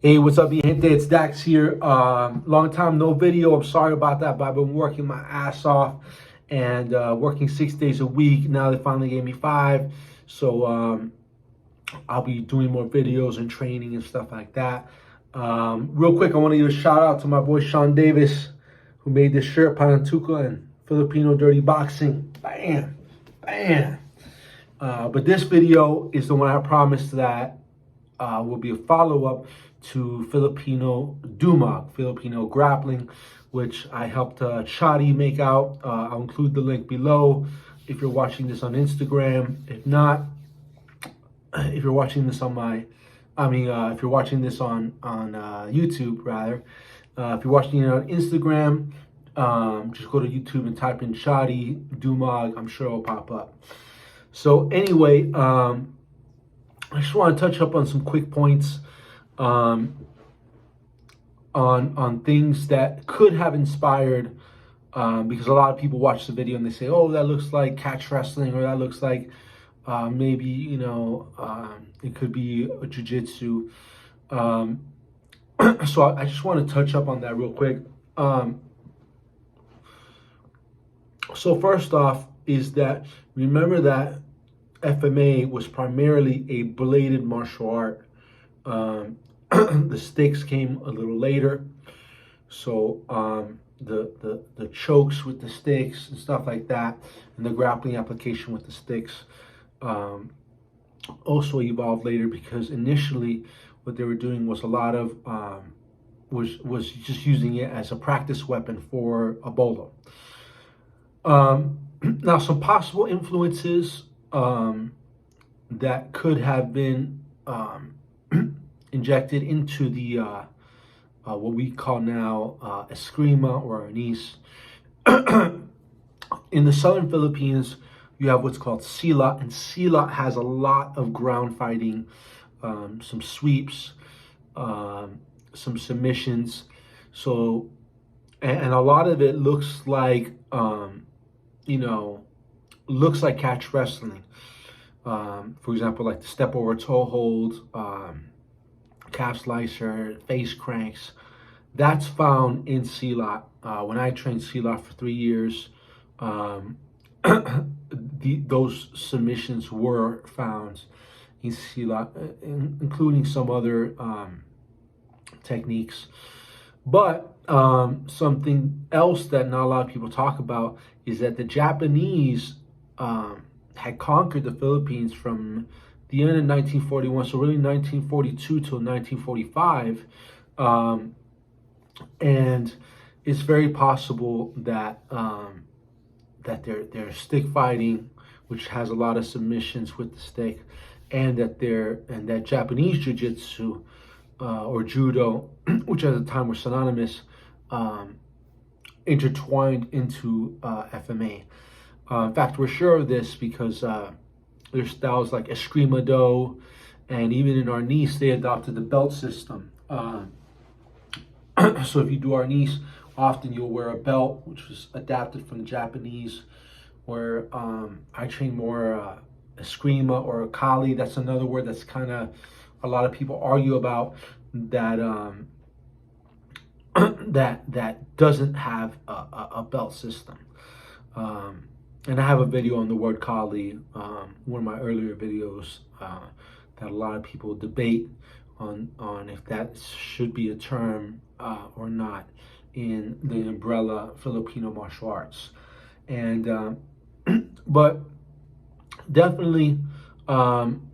Hey, what's up, gente? It's Dax here. Long time no video. I'm sorry about that, but I've been working my ass off and working 6 days a week. Now they finally gave me 5, so I'll be doing more videos and training and stuff like that. Real quick, I want to give a shout out to my boy Sean Davis, who made this shirt, Panantuka and Filipino Dirty Boxing. Bam, bam. But this video is the one I promised that will be a follow-up to Filipino Dumog, Filipino grappling, which I helped Chadi make out. I'll include the link below if you're watching this on Instagram. If not, if you're watching this on if you're watching this on YouTube, rather. If you're watching it on Instagram, just go to YouTube and type in Chadi Dumog. I'm sure it'll pop up. So anyway, I just want to touch up on some quick points on things that could have inspired, because a lot of people watch the video and they say, "Oh, that looks like catch wrestling," or "That looks like maybe it could be a jiu-jitsu." So I just want to touch up on that real quick. So first off is that remember that FMA was primarily a bladed martial art. The sticks came a little later, so the chokes with the sticks and stuff like that, and the grappling application with the sticks also evolved later, because initially what they were doing was a lot of was just using it as a practice weapon for a bolo. Now, some possible influences that could have been injected into the what we call now eskrima or anise. In the southern Philippines, you have what's called silat, and silat has a lot of ground fighting, some sweeps, some submissions. So, and a lot of it looks like looks like catch wrestling. For example, like the step over toe hold, calf slicer, face cranks. That's found in silat. When I trained silat for 3 years, those submissions were found in silat, including some other techniques. But something else that not a lot of people talk about is that the Japanese had conquered the Philippines from the end of 1941, so really 1942 till 1945, and it's very possible that that their stick fighting, which has a lot of submissions with the stick, and that Japanese jiu-jitsu or judo, which at the time were synonymous, intertwined into FMA. In fact, we're sure of this because there's styles like eskrima do, and even in arnis, they adopted the belt system. So if you do arnis, often you'll wear a belt, which was adapted from the Japanese, where I train more eskrima or kali. That's another word that's kind of, a lot of people argue about, that that doesn't have a belt system. And I have a video on the word kali, one of my earlier videos, that a lot of people debate on if that should be a term or not in the umbrella Filipino martial arts. And but definitely,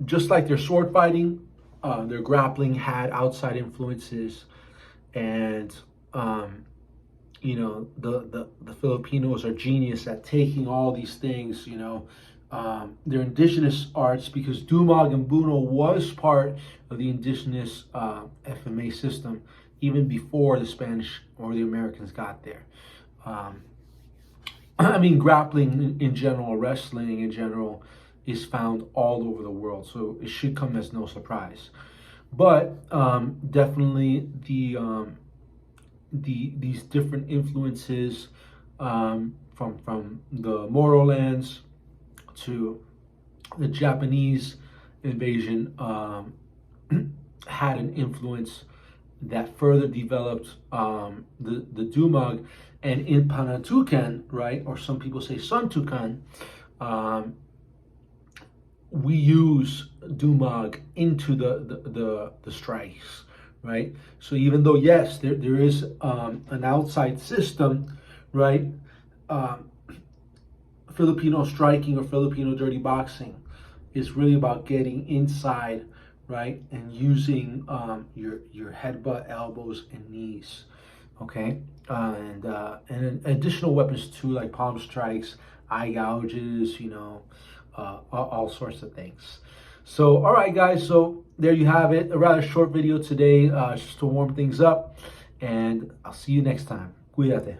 just like their sword fighting, their grappling had outside influences, and the Filipinos are genius at taking all these things. They're indigenous arts, because Dumog and Buno was part of the indigenous FMA system even before the Spanish or the Americans got there. I mean, grappling in general, wrestling in general, is found all over the world, so it should come as no surprise. But definitely these different influences, from the Moro lands to the Japanese invasion, had an influence that further developed the Dumog. And in Panantukan, right, or some people say Suntukan, we use Dumog into the strikes, right? So even though, yes, there is an outside system, right? Filipino striking or Filipino dirty boxing is really about getting inside, right, and using your headbutt, elbows, and knees. Okay, and additional weapons too, like palm strikes, eye gouges, all sorts of things. So, all right, guys. So there you have it. A rather short video today, just to warm things up, and I'll see you next time. Cuídate.